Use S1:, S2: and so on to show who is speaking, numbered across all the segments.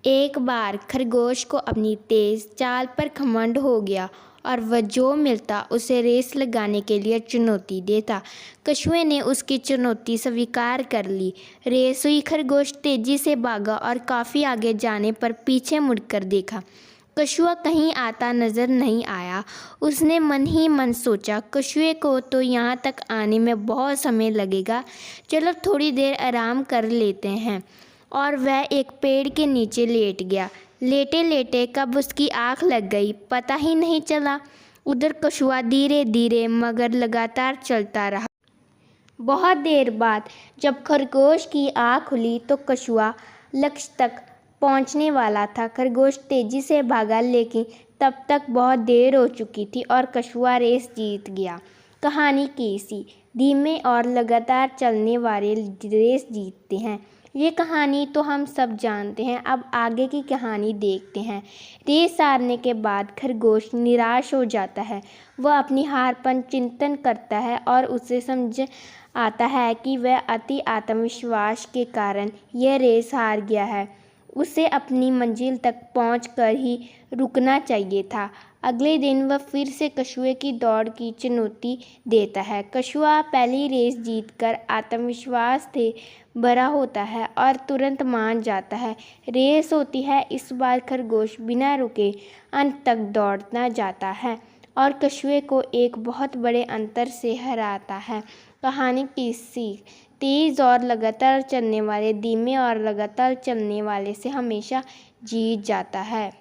S1: एक बार खरगोश को अपनी तेज़ चाल पर घमंड हो गया और वह जो मिलता उसे रेस लगाने के लिए चुनौती देता। कछुए ने उसकी चुनौती स्वीकार कर ली। रेस हुई, खरगोश तेज़ी से भागा और काफ़ी आगे जाने पर पीछे मुड़कर देखा। कछुआ कहीं आता नज़र नहीं आया। उसने मन ही मन सोचा, कछुए को तो यहाँ तक आने में बहुत समय लगेगा, चलो थोड़ी देर आराम कर लेते हैं। और वह एक पेड़ के नीचे लेट गया। लेटे लेटे कब उसकी आँख लग गई पता ही नहीं चला। उधर कछुआ धीरे धीरे मगर लगातार चलता रहा। बहुत देर बाद जब खरगोश की आँख खुली तो कछुआ लक्ष्य तक पहुँचने वाला था। खरगोश तेज़ी से भागा, लेकिन तब तक बहुत देर हो चुकी थी और कछुआ रेस जीत गया। कहानी की सी धीमे और लगातार चलने वाले रेस जीतते हैं। ये कहानी तो हम सब जानते हैं। अब आगे की कहानी देखते हैं। रेस हारने के बाद खरगोश निराश हो जाता है। वह अपनी हार पर चिंतन करता है और उसे समझ आता है कि वह अति आत्मविश्वास के कारण यह रेस हार गया है। उसे अपनी मंजिल तक पहुंचकर ही रुकना चाहिए था। अगले दिन वह फिर से कछुए की दौड़ की चुनौती देता है। कछुआ पहली रेस जीतकर आत्मविश्वास से भरा होता है और तुरंत मान जाता है। रेस होती है। इस बार खरगोश बिना रुके अंत तक दौड़ना जाता है और कछुए को एक बहुत बड़े अंतर से हराता है। कहानी की सीख, तेज़ और लगातार चलने वाले धीमे और लगातार चलने वाले से हमेशा जीत जाता है।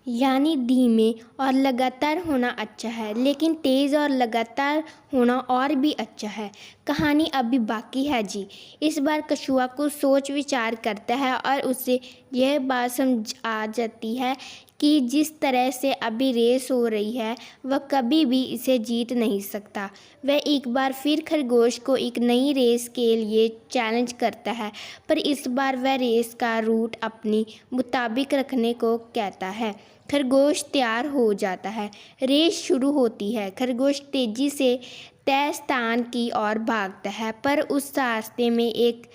S1: यानी धीमे और लगातार होना अच्छा है, लेकिन तेज़ और लगातार होना और भी अच्छा है। कहानी अभी बाकी है जी। इस बार कछुआ को सोच विचार करता है और उसे यह बात समझ आ जाती है कि जिस तरह से अभी रेस हो रही है वह कभी भी इसे जीत नहीं सकता। वह एक बार फिर खरगोश को एक नई रेस के लिए चैलेंज करता है, पर इस बार वह रेस का रूट अपनी मुताबिक रखने को कहता है। खरगोश तैयार हो जाता है। रेस शुरू होती है। खरगोश तेज़ी से तय स्थान की ओर भागता है, पर उस रास्ते में एक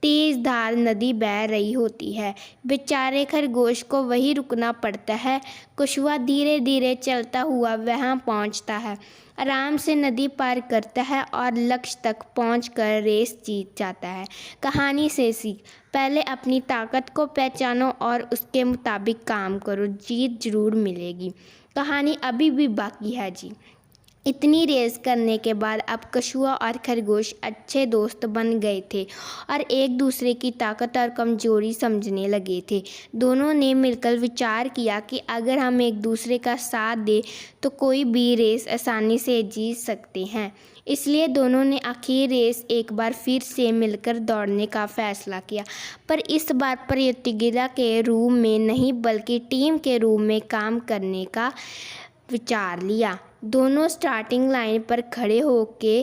S1: तेज़ धार नदी बह रही होती है। बेचारे खरगोश को वहीं रुकना पड़ता है। कछुआ धीरे धीरे चलता हुआ वहां पहुंचता है, आराम से नदी पार करता है और लक्ष्य तक पहुंचकर रेस जीत जाता है। कहानी से सीख, पहले अपनी ताकत को पहचानो और उसके मुताबिक काम करो, जीत जरूर मिलेगी। कहानी अभी भी बाकी है जी। इतनी रेस करने के बाद अब कछुआ और खरगोश अच्छे दोस्त बन गए थे और एक दूसरे की ताकत और कमजोरी समझने लगे थे। दोनों ने मिलकर विचार किया कि अगर हम एक दूसरे का साथ दें तो कोई भी रेस आसानी से जीत सकते हैं। इसलिए दोनों ने आखिर रेस एक बार फिर से मिलकर दौड़ने का फैसला किया, पर इस बार प्रतियोगिता के रूप में नहीं बल्कि टीम के रूप में काम करने का विचार लिया। दोनों स्टार्टिंग लाइन पर खड़े होके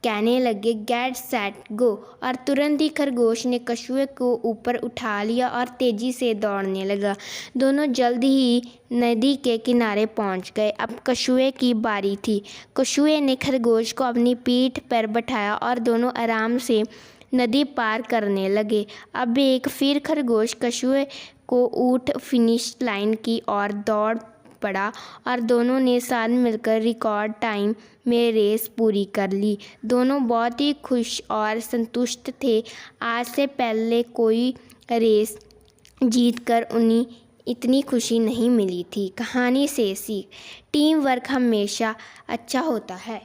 S1: कहने लगे, गेट सेट गो, और तुरंत ही खरगोश ने कछुए को ऊपर उठा लिया और तेज़ी से दौड़ने लगा। दोनों जल्द ही नदी के किनारे पहुंच गए। अब कछुए की बारी थी। कछुए ने खरगोश को अपनी पीठ पर बैठाया और दोनों आराम से नदी पार करने लगे। अब एक फिर खरगोश कछुए को ऊँट फिनिश लाइन की ओर दौड़ पड़ा और दोनों ने साथ मिलकर रिकॉर्ड टाइम में रेस पूरी कर ली। दोनों बहुत ही खुश और संतुष्ट थे। आज से पहले कोई रेस जीतकर उन्हें इतनी खुशी नहीं मिली थी। कहानी से सीख, टीम वर्क हमेशा अच्छा होता है।